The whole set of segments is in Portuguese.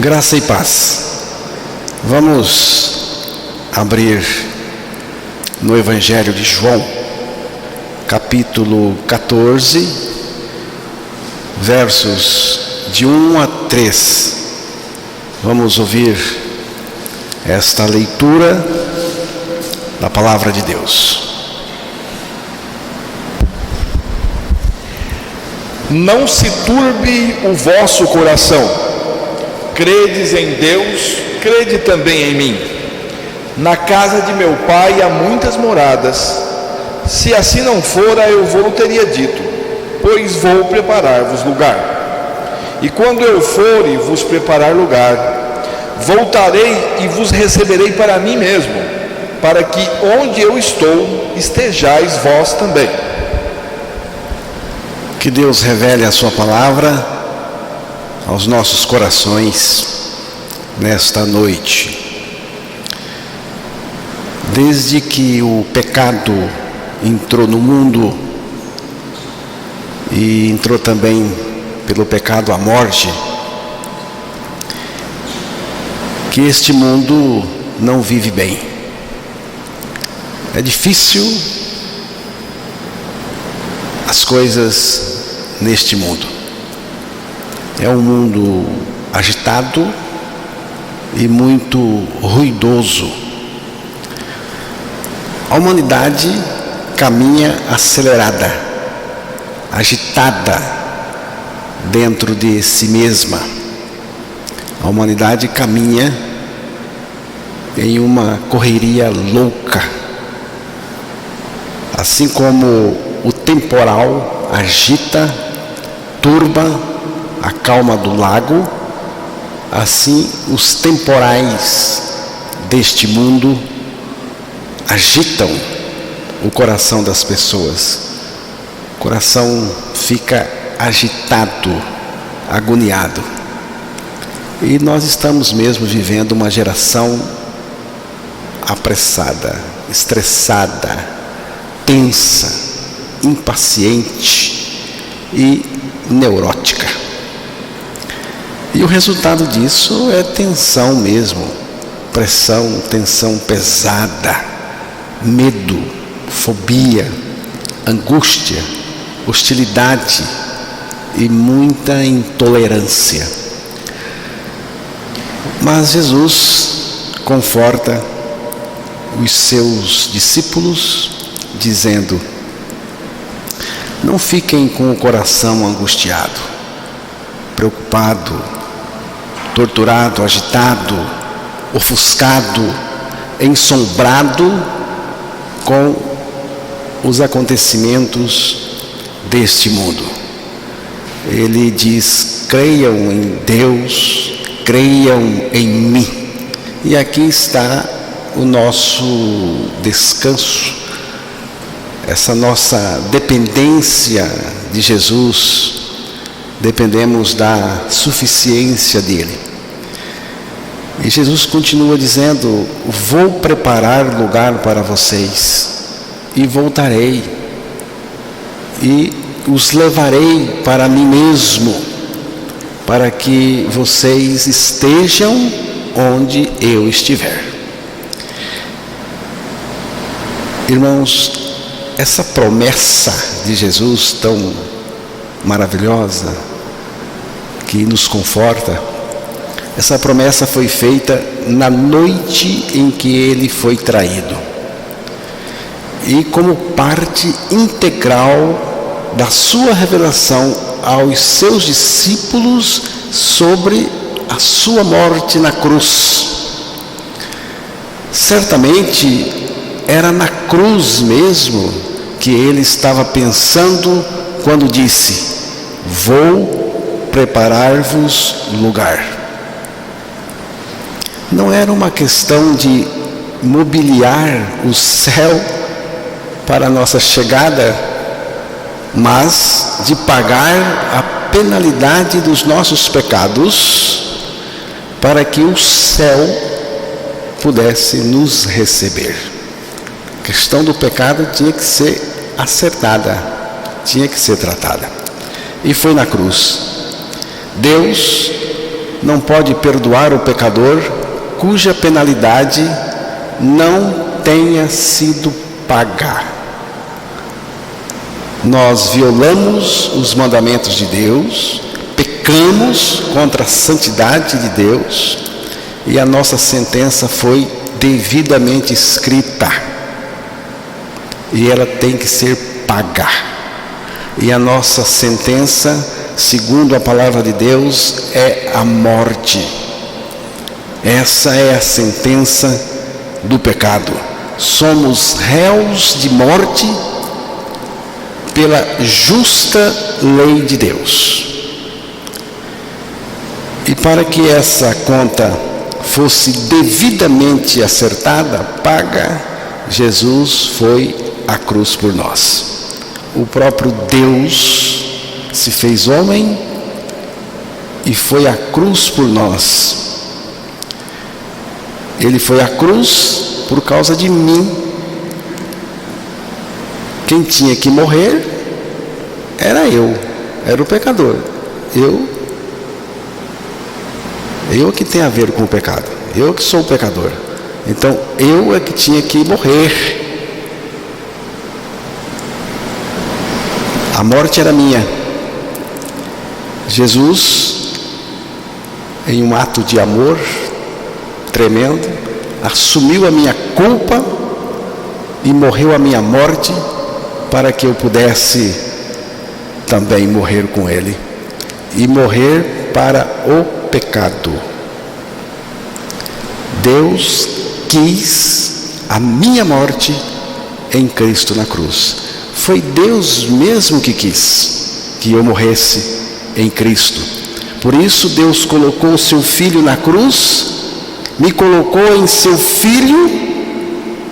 Graça e paz. Vamos abrir no Evangelho de João, capítulo 14, versos de 1 a 3. Vamos ouvir esta leitura da Palavra de Deus. Não se turbe o vosso coração. Credes em Deus, crede também em mim. Na casa de meu pai há muitas moradas. Se assim não fora, eu vou teria dito, pois vou preparar-vos lugar. E quando eu for e vos preparar lugar, voltarei e vos receberei para mim mesmo, para que onde eu estou, estejais vós também. Que Deus revele a sua palavra aos nossos corações nesta noite. Desde que o pecado entrou no mundo e entrou também pelo pecado a morte, que este mundo não vive bem. É difícil as coisas neste mundo. É um mundo agitado e muito ruidoso. A humanidade caminha acelerada, agitada dentro de si mesma. A humanidade caminha em uma correria louca. Assim como o temporal agita, turba a calma do lago, assim os temporais deste mundo agitam o coração das pessoas. O coração fica agitado, agoniado. E nós estamos mesmo vivendo uma geração apressada, estressada, tensa, impaciente e neurótica. E o resultado disso é tensão mesmo, pressão, tensão pesada, medo, fobia, angústia, hostilidade e muita intolerância. Mas Jesus conforta os seus discípulos dizendo: não fiquem com o coração angustiado, preocupado, torturado, agitado, ofuscado, ensombrado com os acontecimentos deste mundo. Ele diz: creiam em Deus, creiam em mim. E aqui está o nosso descanso, essa nossa dependência de Jesus. Dependemos da suficiência dele. E Jesus continua dizendo: vou preparar lugar para vocês e voltarei e os levarei para mim mesmo, para que vocês estejam onde eu estiver. Irmãos, essa promessa de Jesus tão maravilhosa, que nos conforta, essa promessa foi feita na noite em que ele foi traído, e como parte integral da sua revelação aos seus discípulos sobre a sua morte na cruz. Certamente era na cruz mesmo que ele estava pensando quando disse: vou preparar-vos lugar. Não era uma questão de mobiliar o céu para a nossa chegada, mas de pagar a penalidade dos nossos pecados para que o céu pudesse nos receber. A questão do pecado tinha que ser acertada, tinha que ser tratada. E foi na cruz. Deus não pode perdoar o pecador cuja penalidade não tenha sido paga. Nós violamos os mandamentos de Deus, pecamos contra a santidade de Deus, e a nossa sentença foi devidamente escrita, e ela tem que ser paga. E a nossa sentença, segundo a palavra de Deus, é a morte. Essa é a sentença do pecado. Somos réus de morte pela justa lei de Deus. E para que essa conta fosse devidamente acertada, paga, Jesus foi à cruz por nós. O próprio Deus se fez homem e foi à cruz por nós. Ele foi à cruz por causa de mim. Quem tinha que morrer era eu, era o pecador. Eu que tenho a ver com o pecado, eu que sou o pecador. Então eu é que tinha que morrer. A morte era minha. Jesus, em um ato de amor tremendo, assumiu a minha culpa e morreu a minha morte para que eu pudesse também morrer com ele e morrer para o pecado. Deus quis a minha morte em Cristo na cruz. Foi Deus mesmo que quis que eu morresse em Cristo. Por isso Deus colocou o seu Filho na cruz, me colocou em seu Filho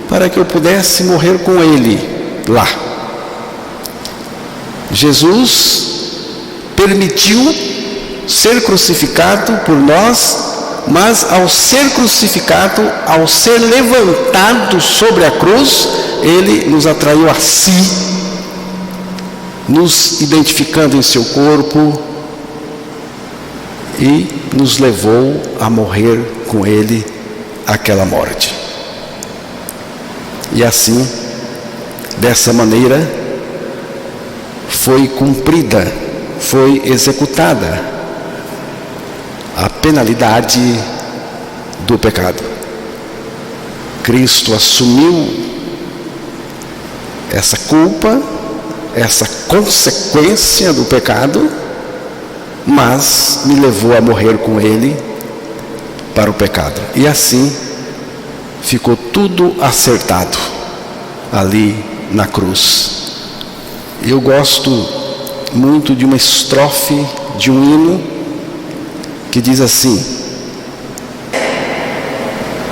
para que eu pudesse morrer com ele lá. Jesus permitiu ser crucificado por nós, mas ao ser crucificado, ao ser levantado sobre a cruz, ele nos atraiu a si, nos identificando em seu corpo e nos levou a morrer com ele aquela morte. E assim, dessa maneira, foi cumprida, foi executada a penalidade do pecado. Cristo assumiu essa culpa, essa consequência do pecado, mas me levou a morrer com ele para o pecado. E assim ficou tudo acertado ali na cruz. Eu gosto muito de uma estrofe de um hino que diz assim: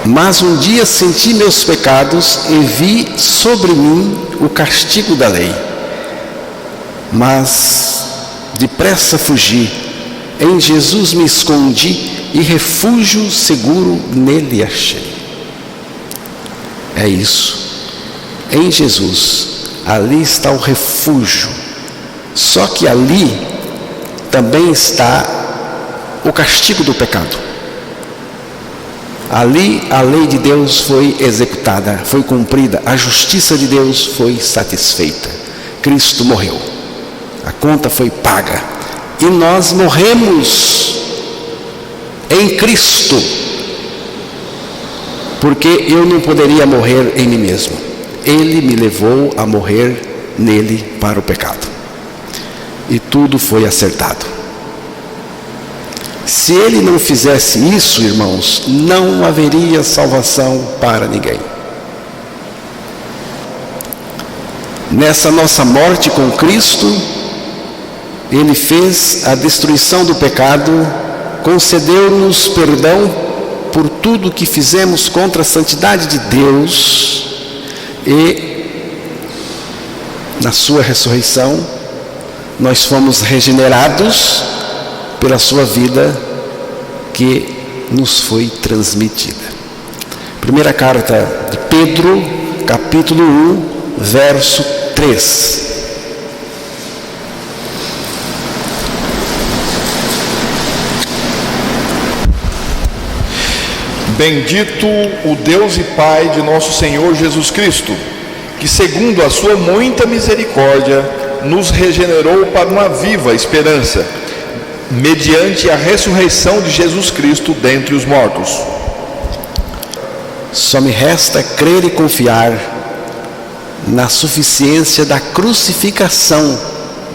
mas um dia senti meus pecados e vi sobre mim o castigo da lei, mas depressa fugi, em Jesus me escondi e refúgio seguro nele achei. É isso, em Jesus, ali está o refúgio. Só que ali também está o castigo do pecado. Ali a lei de Deus foi executada, foi cumprida, a justiça de Deus foi satisfeita. Cristo morreu, a conta foi paga, e nós morremos em Cristo, porque eu não poderia morrer em mim mesmo. Ele me levou a morrer nele para o pecado, e tudo foi acertado. Se ele não fizesse isso, irmãos, não haveria salvação para ninguém. Nessa nossa morte com Cristo, ele fez a destruição do pecado, concedeu-nos perdão por tudo que fizemos contra a santidade de Deus, e na sua ressurreição nós fomos regenerados pela sua vida que nos foi transmitida. Primeira carta de Pedro, capítulo 1, verso 3. Bendito o Deus e Pai de nosso Senhor Jesus Cristo, que segundo a sua muita misericórdia nos regenerou para uma viva esperança, mediante a ressurreição de Jesus Cristo dentre os mortos. Só me resta crer e confiar na suficiência da crucificação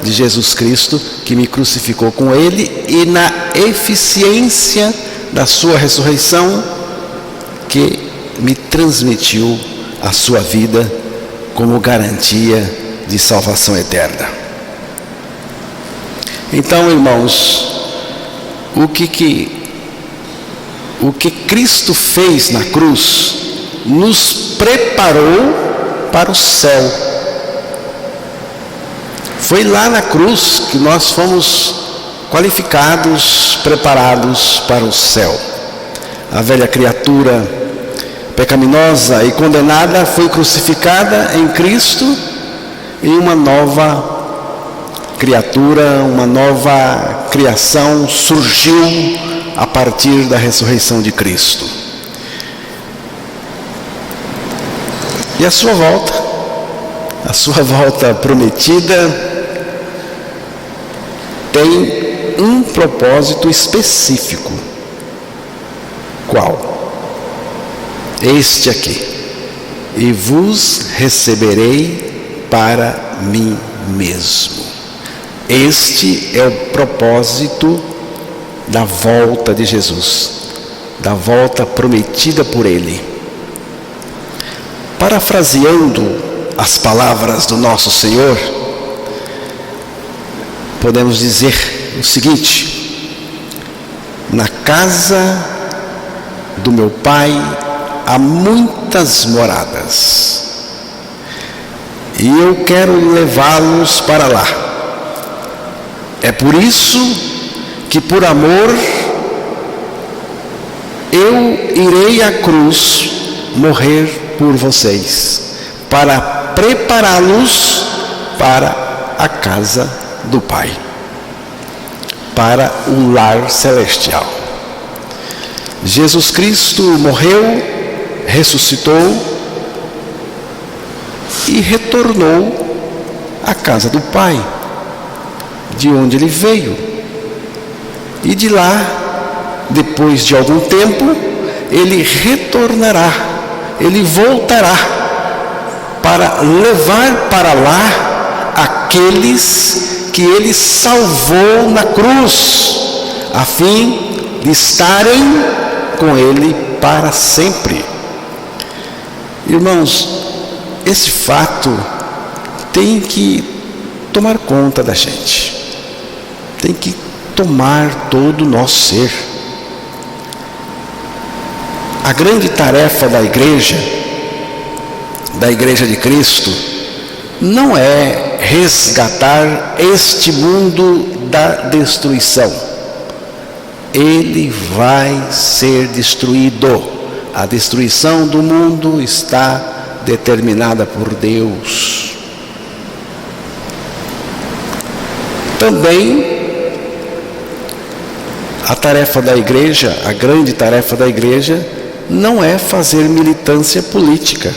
de Jesus Cristo, que me crucificou com Ele, e na eficiência da sua ressurreição, que me transmitiu a sua vida como garantia de salvação eterna. Então, irmãos, o que Cristo fez na cruz nos preparou para o céu. Foi lá na cruz que nós fomos qualificados, preparados para o céu. A velha criatura pecaminosa e condenada foi crucificada em Cristo, e uma nova criatura, uma nova criação surgiu a partir da ressurreição de Cristo. E a sua volta prometida, tem um propósito específico. Qual? Este aqui: e vos receberei para mim mesmo. Este é o propósito da volta de Jesus, da volta prometida por Ele. Parafraseando as palavras do nosso Senhor, podemos dizer o seguinte: na casa do meu Pai há muitas moradas, e eu quero levá-los para lá. É por isso que, por amor, eu irei à cruz morrer por vocês, para prepará-los para a casa do Pai, para o lar celestial. Jesus Cristo morreu, ressuscitou e retornou à casa do Pai, de onde ele veio. E de lá, depois de algum tempo, ele retornará, ele voltará para levar para lá aqueles que ele salvou na cruz, a fim de estarem com ele para sempre. Irmãos, esse fato tem que tomar conta da gente, tem que tomar todo o nosso ser. A grande tarefa da igreja de Cristo, não é resgatar este mundo da destruição. Ele vai ser destruído. A destruição do mundo está determinada por Deus. Também a tarefa da igreja, a grande tarefa da igreja, não é fazer militância política,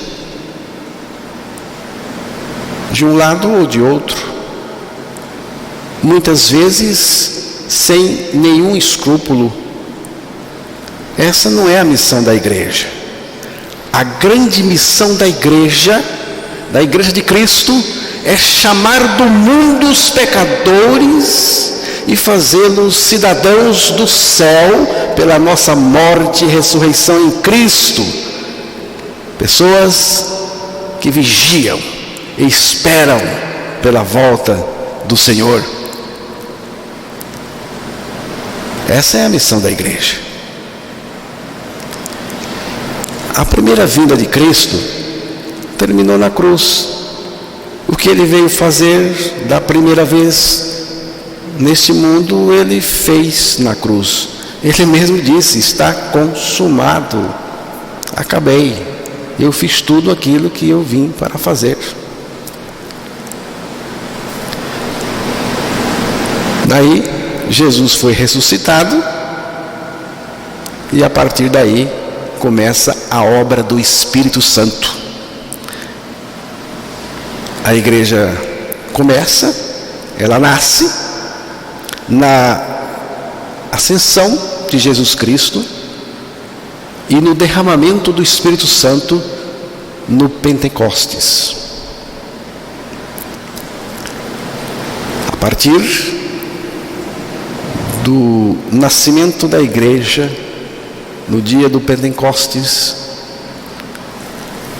de um lado ou de outro, muitas vezes sem nenhum escrúpulo. Essa não é a missão da igreja. A grande missão da igreja de Cristo, é chamar do mundo os pecadores e fazê-los cidadãos do céu pela nossa morte e ressurreição em Cristo. Pessoas que vigiam e esperam pela volta do Senhor. Essa é a missão da igreja. A primeira vinda de Cristo terminou na cruz. O que ele veio fazer da primeira vez neste mundo, ele fez na cruz. Ele mesmo disse: está consumado, acabei, eu fiz tudo aquilo que eu vim para fazer. Daí Jesus foi ressuscitado, e a partir daí começa a obra do Espírito Santo. A igreja começa, ela nasce na ascensão de Jesus Cristo e no derramamento do Espírito Santo no Pentecostes. A partir do nascimento da igreja, no dia do Pentecostes,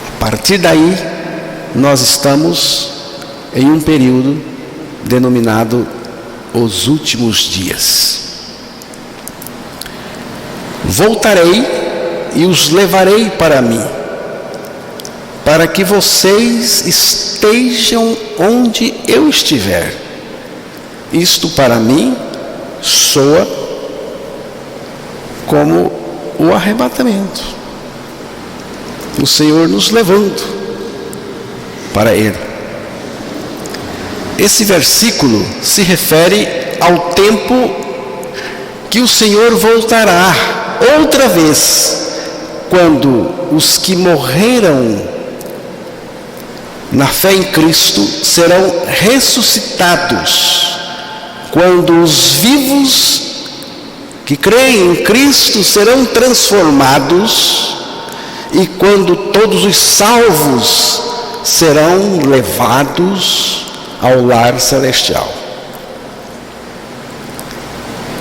a partir daí nós estamos em um período denominado os últimos dias. Voltarei e os levarei para mim, para que vocês estejam onde eu estiver. Isto para mim soa como o arrebatamento, o Senhor nos levando para Ele. Esse versículo se refere ao tempo que o Senhor voltará outra vez, quando os que morreram na fé em Cristo serão ressuscitados, quando os vivos que creem em Cristo serão transformados e quando todos os salvos serão levados ao lar celestial.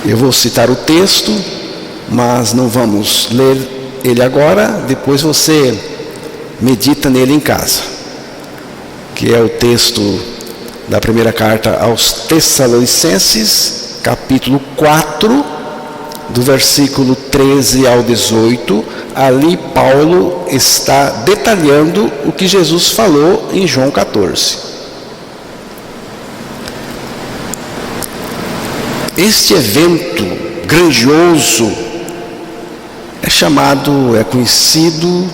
Eu vou citar o texto, mas não vamos ler ele agora, depois você medita nele em casa, que é o texto da primeira carta aos Tessalonicenses, capítulo 4, do versículo 13 ao 18, ali Paulo está detalhando o que Jesus falou em João 14. Este evento grandioso é conhecido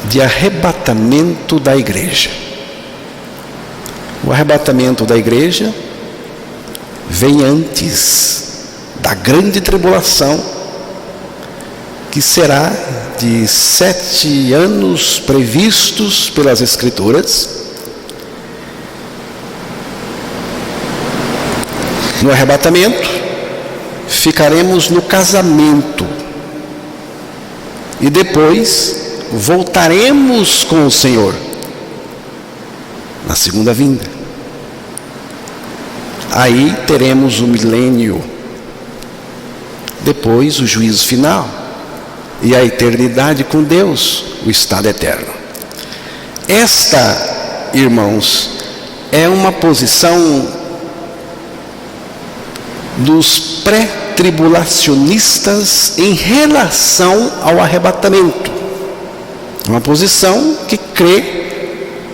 de arrebatamento da igreja. O arrebatamento da igreja vem antes da grande tribulação, que será de 7 anos previstos pelas Escrituras. No arrebatamento, ficaremos no casamento e depois voltaremos com o Senhor na segunda vinda. Aí teremos o milênio, depois o juízo final e a eternidade com Deus, o estado eterno. Esta, irmãos, é uma posição dos pré-tribulacionistas em relação ao arrebatamento. Uma posição que crê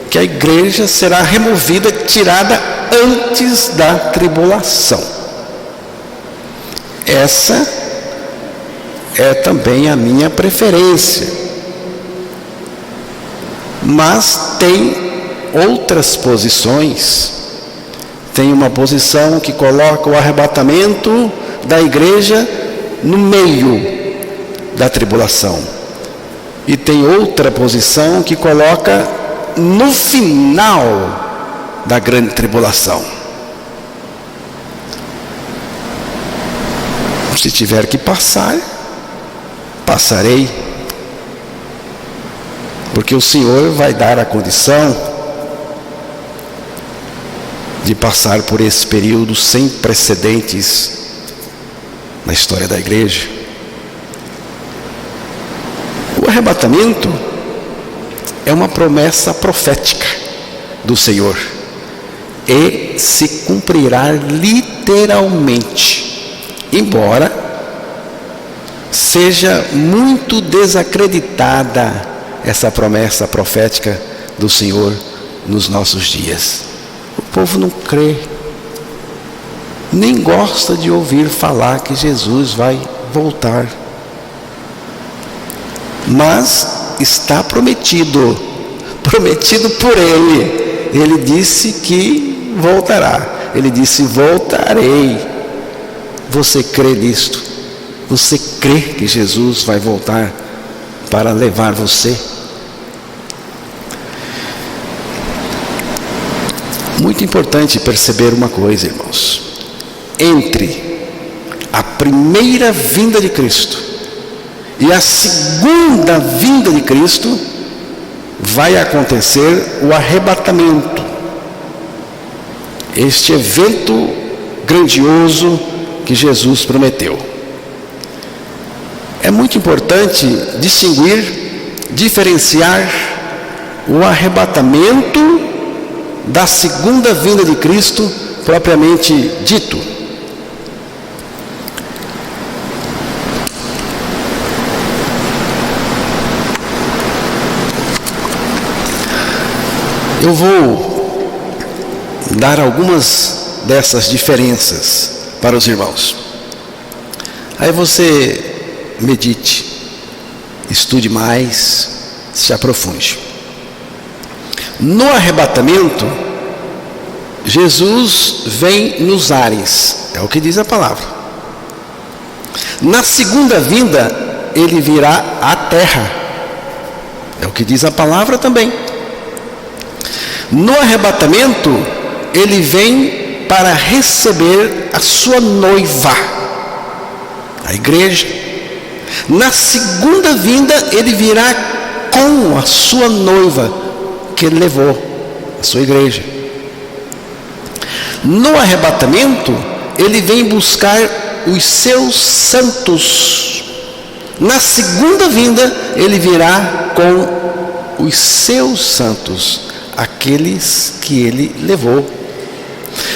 que a igreja será removida, tirada antes da tribulação. Essa é também a minha preferência. Mas tem outras posições. Tem uma posição que coloca o arrebatamento da igreja no meio da tribulação. E tem outra posição que coloca no final da grande tribulação. Se tiver que passar, passarei, porque o Senhor vai dar a condição de passar por esse período sem precedentes na história da igreja. O arrebatamento é uma promessa profética do Senhor e se cumprirá literalmente, embora seja muito desacreditada essa promessa profética do Senhor nos nossos dias. O povo não crê, nem gosta de ouvir falar que Jesus vai voltar. Mas está prometido por Ele. Ele disse que voltará. Ele disse: voltarei. Você crê nisto? Você crê que Jesus vai voltar para levar você? Muito importante perceber uma coisa, irmãos. Entre a primeira vinda de Cristo e a segunda vinda de Cristo, vai acontecer o arrebatamento. Este evento grandioso que Jesus prometeu. É muito importante diferenciar o arrebatamento da segunda vinda de Cristo propriamente dito. Eu vou dar algumas dessas diferenças para os irmãos. Aí você medite, estude mais, se aprofunde. No arrebatamento, Jesus vem nos ares, é o que diz a palavra. Na segunda vinda, ele virá à terra, é o que diz a palavra também. No arrebatamento, ele vem para receber a sua noiva, a igreja. Na segunda vinda, ele virá com a sua noiva, que ele levou, a sua igreja. No arrebatamento, ele vem buscar os seus santos. Na segunda vinda, ele virá com os seus santos, aqueles que ele levou.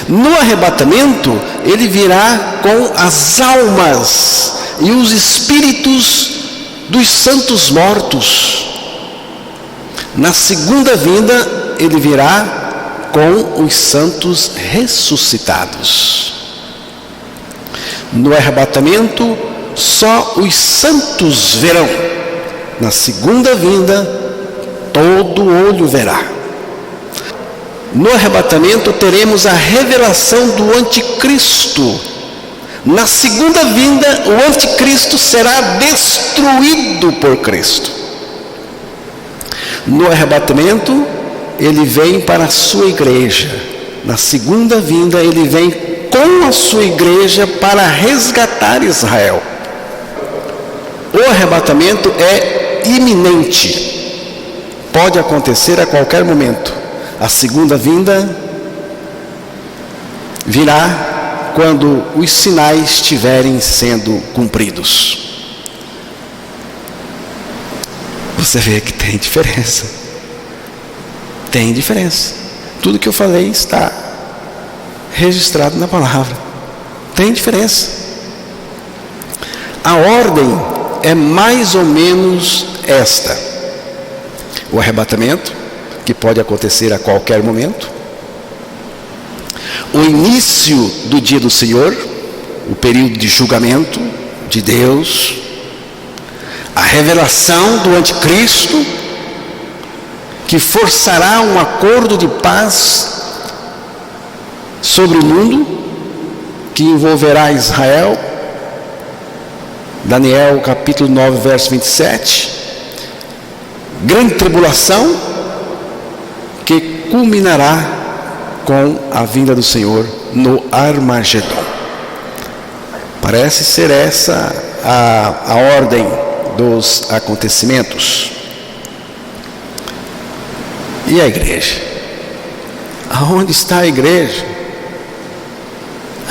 No arrebatamento, ele virá com as almas e os espíritos dos santos mortos. Na segunda vinda, ele virá com os santos ressuscitados. No arrebatamento, só os santos verão. Na segunda vinda, todo olho verá. No arrebatamento teremos a revelação do anticristo. Na segunda vinda, o anticristo será destruído por Cristo. No arrebatamento, ele vem para a sua igreja. Na segunda vinda, ele vem com a sua igreja para resgatar Israel. O arrebatamento é iminente. Pode acontecer a qualquer momento. A segunda vinda virá quando os sinais estiverem sendo cumpridos. Você vê que tem diferença. Tem diferença. Tudo que eu falei está registrado na palavra. Tem diferença. A ordem é mais ou menos esta: o arrebatamento, que pode acontecer a qualquer momento, o início do dia do Senhor, o período de julgamento de Deus, a revelação do anticristo, que forçará um acordo de paz sobre o mundo, que envolverá Israel, Daniel capítulo 9, verso 27, grande tribulação, que culminará com a vinda do Senhor no Armagedon. Parece ser essa a ordem dos acontecimentos. E a igreja? Aonde está a igreja?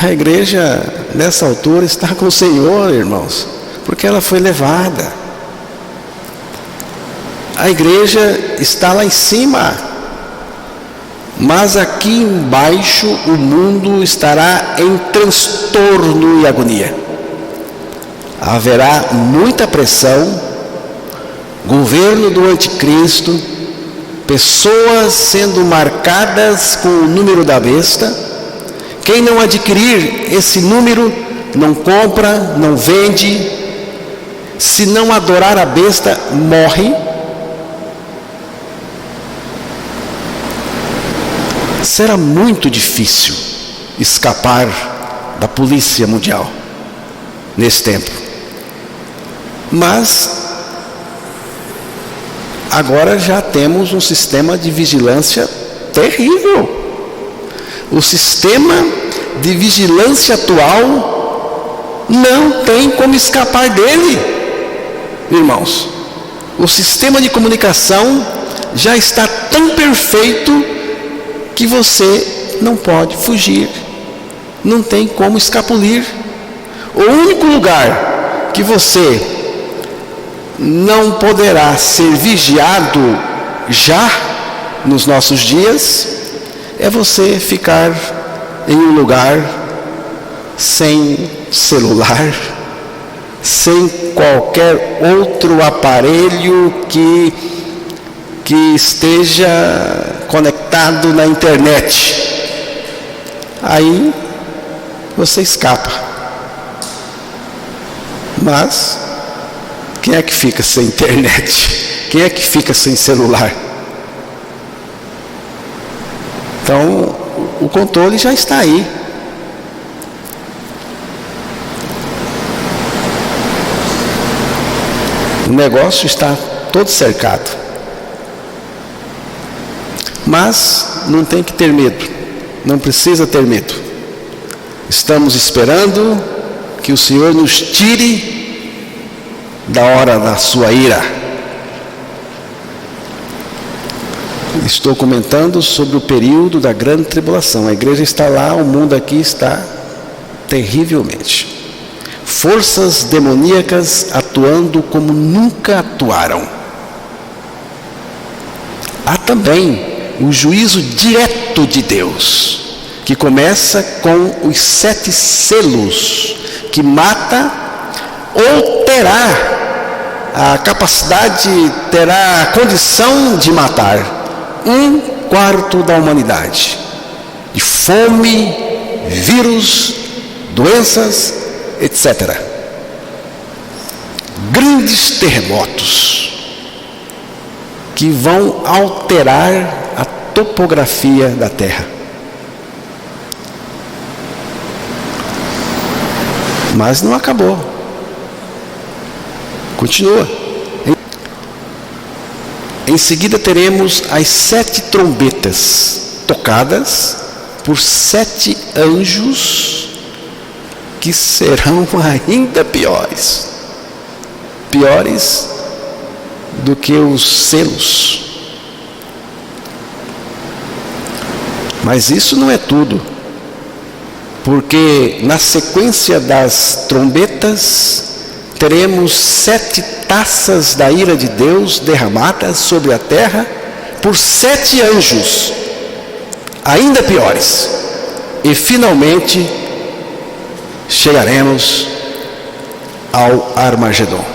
A igreja, nessa altura, está com o Senhor, irmãos, porque ela foi levada. A igreja está lá em cima. Mas aqui embaixo o mundo estará em transtorno e agonia. Haverá muita pressão, governo do anticristo, pessoas sendo marcadas com o número da besta. Quem não adquirir esse número, não compra, não vende. Se não adorar a besta, morre. Será muito difícil escapar da polícia mundial nesse tempo. Mas agora já temos um sistema de vigilância terrível. O sistema de vigilância atual não tem como escapar dele, irmãos. O sistema de comunicação já está tão perfeito que você não pode fugir, não tem como escapulir. O único lugar que você não poderá ser vigiado já nos nossos dias é você ficar em um lugar sem celular, sem qualquer outro aparelho que esteja conectado na internet. Aí você escapa. Mas quem é que fica sem internet? Quem é que fica sem celular? Então, o controle já está aí. O negócio está todo cercado. Mas não tem que ter medo. Não precisa ter medo. Estamos esperando que o Senhor nos tire da hora da sua ira. Estou comentando sobre o período da grande tribulação. A igreja está lá, o mundo aqui está terrivelmente. Forças demoníacas atuando como nunca atuaram. Há também o juízo direto de Deus, que começa com os 7 selos, que mata ou terá a capacidade, terá a condição de matar 1/4 da humanidade, de fome, vírus, doenças, etc. Grandes terremotos que vão alterar a topografia da Terra. Mas não acabou. Continua. Em seguida teremos as 7 trombetas tocadas por 7 anjos que serão ainda piores. Piores do que os selos. Mas isso não é tudo. Porque na sequência das trombetas teremos 7 taças da ira de Deus derramadas sobre a terra por 7 anjos, ainda piores. E finalmente chegaremos ao Armagedon,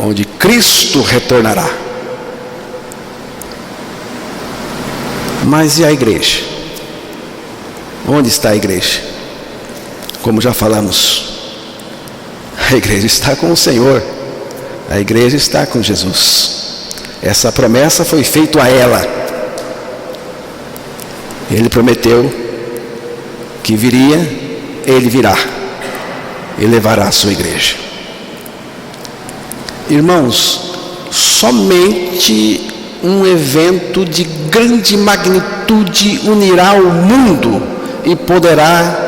onde Cristo retornará. Mas e a igreja? Onde está a igreja? Como já falamos, a igreja está com o Senhor. A igreja está com Jesus. Essa promessa foi feita a ela. Ele prometeu que viria, ele virá e levará a sua igreja. Irmãos, somente um evento de grande magnitude unirá o mundo e poderá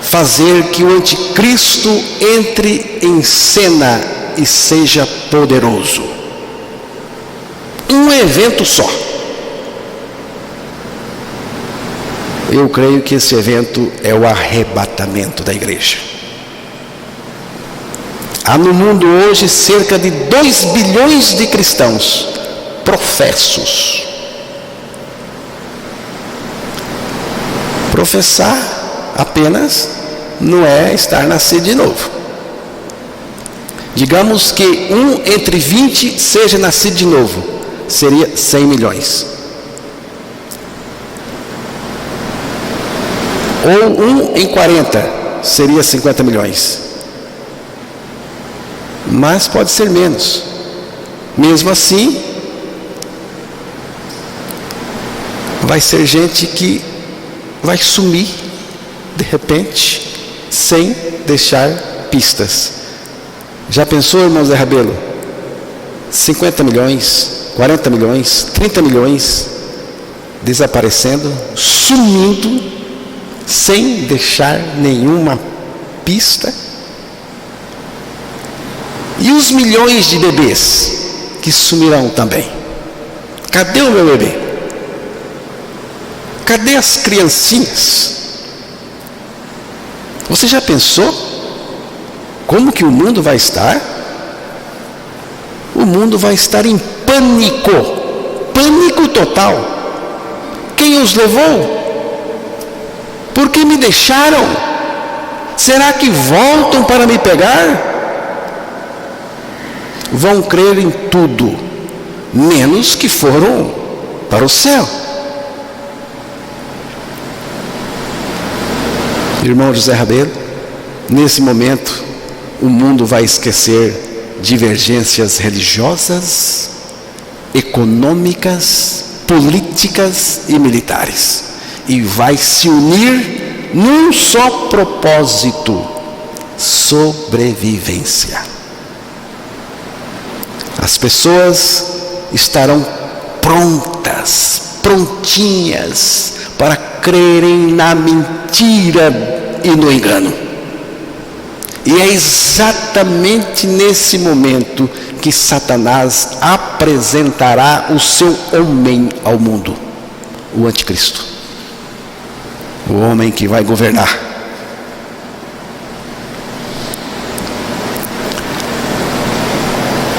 fazer que o anticristo entre em cena e seja poderoso. Um evento só. Eu creio que esse evento é o arrebatamento da igreja. Há no mundo hoje cerca de 2 bilhões de cristãos professos. Professar apenas não é estar nascido de novo. Digamos que 1 entre 20 seja nascido de novo, seria 100 milhões. Ou 1 em 40 seria 50 milhões. Mas pode ser menos. Mesmo assim, vai ser gente que vai sumir de repente, sem deixar pistas. Já pensou, irmão Zé Rabelo? 50 milhões, 40 milhões, 30 milhões desaparecendo, sumindo, sem deixar nenhuma pista. E os milhões de bebês que sumirão também. Cadê o meu bebê? Cadê as criancinhas? Você já pensou como que o mundo vai estar? O mundo vai estar em pânico, pânico total. Quem os levou? Por que me deixaram? Será que voltam para me pegar? Vão crer em tudo, menos que foram para o céu. Irmão José Rabelo, nesse momento, o mundo vai esquecer divergências religiosas, econômicas, políticas e militares, e vai se unir num só propósito: sobrevivência. As pessoas estarão prontinhas para crerem na mentira e no engano. E é exatamente nesse momento que Satanás apresentará o seu homem ao mundo, o anticristo, o homem que vai governar.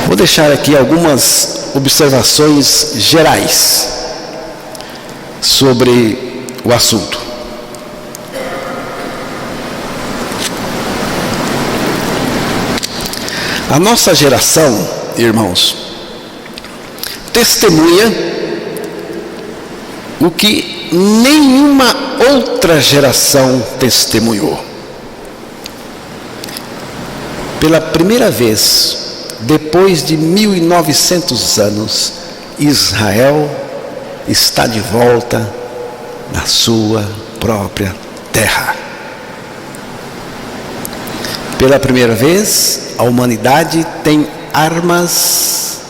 Vou deixar aqui algumas observações gerais sobre o assunto. A nossa geração, irmãos, testemunha o que nenhuma outra geração testemunhou. Pela primeira vez, depois de 1900 anos, Israel está de volta na sua própria terra. Pela primeira vez, a humanidade tem armas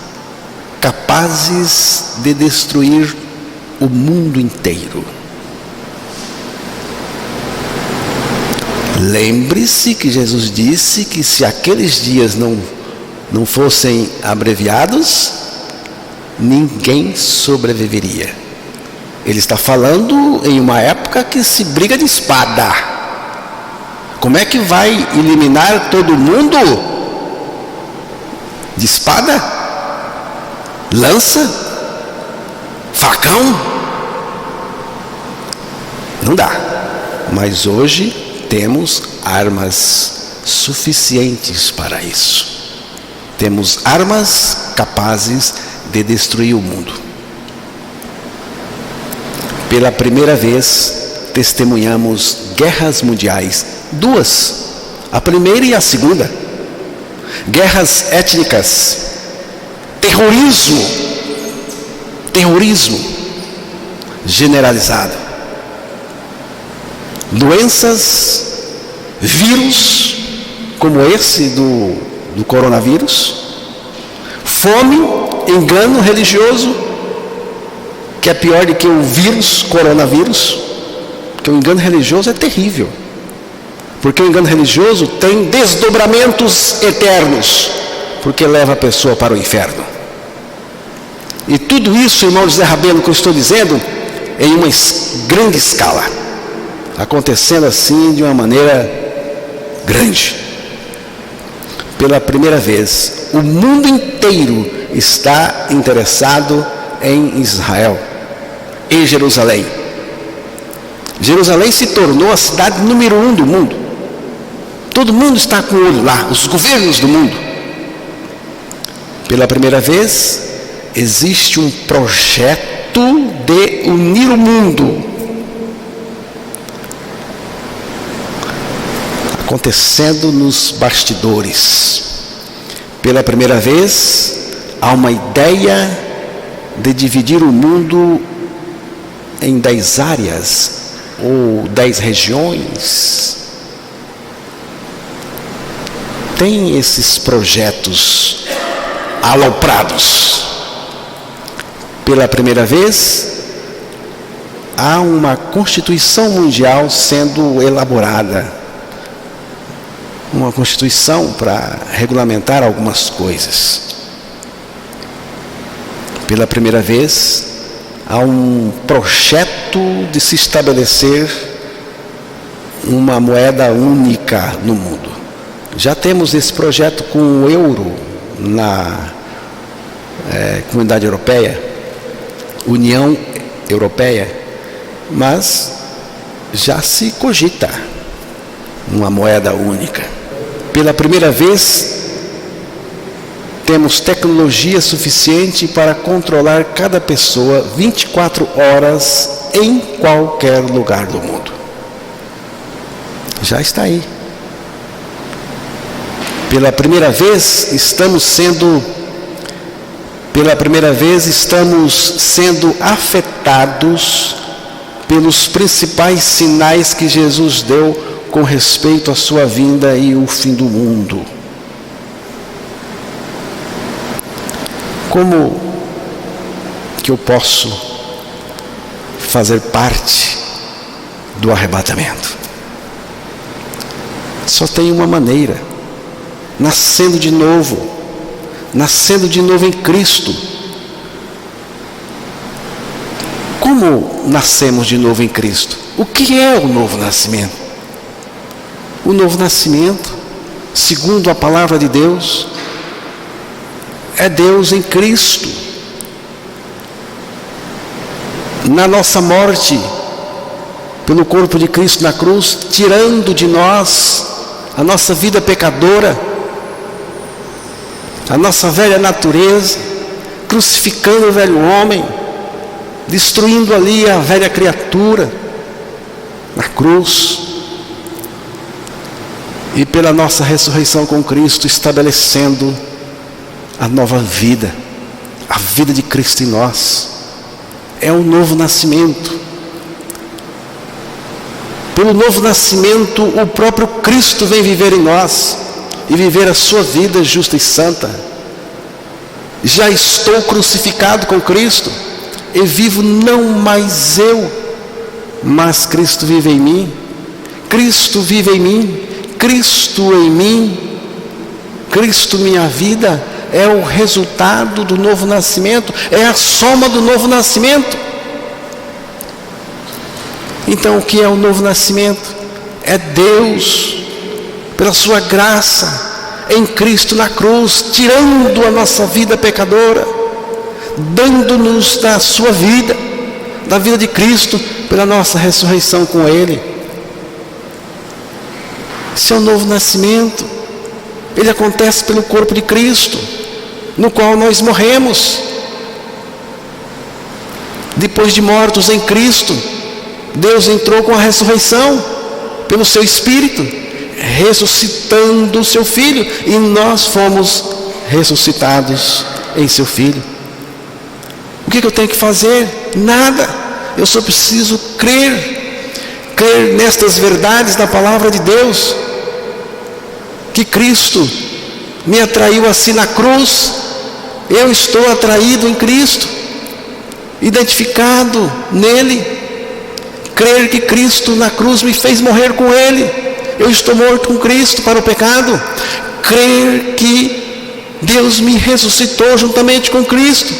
capazes de destruir o mundo inteiro. Lembre-se que Jesus disse que se aqueles dias não fossem abreviados, ninguém sobreviveria. Ele está falando em uma época que se briga de espada. Como é que vai eliminar todo mundo? De espada? Lança? Facão? Não dá. Mas hoje temos armas suficientes para isso. Temos armas capazes de destruir o mundo. Pela primeira vez, testemunhamos guerras mundiais, duas, a primeira e a segunda. Guerras étnicas, terrorismo generalizado, doenças, vírus, como esse do coronavírus, fome, engano religioso, que é pior do que o vírus coronavírus, porque o engano religioso é terrível, porque o engano religioso tem desdobramentos eternos, porque leva a pessoa para o inferno. E tudo isso, irmão José Rabelo, que eu estou dizendo, em uma grande escala, acontecendo assim de uma maneira grande. Pela primeira vez, o mundo inteiro está interessado em Israel e Jerusalém. Jerusalém se tornou a cidade número 1 do mundo. Todo mundo está com o olho lá, os governos do mundo. Pela primeira vez, existe um projeto de unir o mundo. Acontecendo nos bastidores. Pela primeira vez, há uma ideia de dividir o mundo em 10 áreas ou 10 regiões. tem esses projetos aloprados. Pela primeira vez, há uma Constituição Mundial sendo elaborada. Uma Constituição para regulamentar algumas coisas. Pela primeira vez, há um projeto de se estabelecer uma moeda única no mundo. Já temos esse projeto com o euro na Comunidade Europeia, União Europeia, mas já se cogita uma moeda única. Pela primeira vez, temos tecnologia suficiente para controlar cada pessoa 24 horas em qualquer lugar do mundo. Já está aí. Pela primeira vez estamos sendo afetados pelos principais sinais que Jesus deu com respeito à sua vinda e o fim do mundo. Como que eu posso fazer parte do arrebatamento? Só tem uma maneira: nascendo de novo em Cristo. Como nascemos de novo em Cristo? O que é o novo nascimento? O novo nascimento, segundo a palavra de Deus, é Deus em Cristo. Na nossa morte, pelo corpo de Cristo na cruz, tirando de nós a nossa vida pecadora, a nossa velha natureza, crucificando o velho homem, destruindo ali a velha criatura na cruz, e pela nossa ressurreição com Cristo, estabelecendo a nova vida, a vida de Cristo em nós. É um novo nascimento. Pelo novo nascimento, o próprio Cristo vem viver em nós e viver a sua vida justa e santa. Já estou crucificado com Cristo e vivo não mais eu, mas Cristo vive em mim. Cristo vive em mim, Cristo em mim, Cristo minha vida. É o resultado do novo nascimento, é a soma do novo nascimento. Então, o que é o novo nascimento? É Deus, pela sua graça, em Cristo na cruz, tirando a nossa vida pecadora, dando-nos da sua vida, da vida de Cristo, pela nossa ressurreição com Ele. Esse é o novo nascimento. Ele acontece pelo corpo de Cristo, no qual nós morremos. Depois de mortos em Cristo, Deus entrou com a ressurreição, pelo seu Espírito, ressuscitando o seu Filho, e nós fomos ressuscitados em seu Filho. O que eu tenho que fazer? Nada. Eu só preciso crer nestas verdades da palavra de Deus, que Cristo me atraiu assim na cruz. Eu estou atraído em Cristo, identificado nele. Crer que Cristo na cruz me fez morrer com Ele. Eu estou morto com Cristo para o pecado. Crer que Deus me ressuscitou juntamente com Cristo.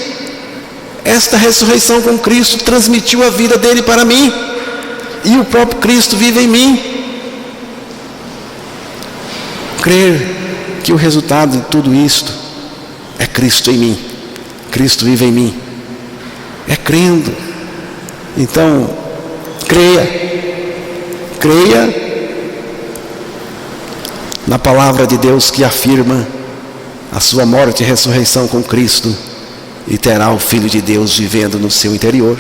Esta ressurreição com Cristo transmitiu a vida dele para mim, e o próprio Cristo vive em mim. Crer que o resultado de tudo isto é Cristo em mim, Cristo vive em mim. É crendo. Então, creia na palavra de Deus que afirma a sua morte e ressurreição com Cristo, e terá o Filho de Deus vivendo no seu interior.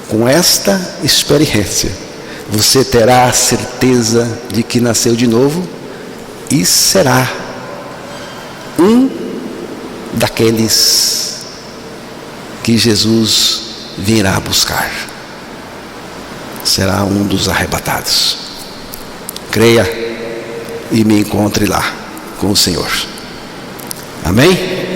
Com esta experiência, você terá a certeza de que nasceu de novo e será um daqueles que Jesus virá buscar. Será um dos arrebatados. Creia e me encontre lá. com o Senhor. Amém?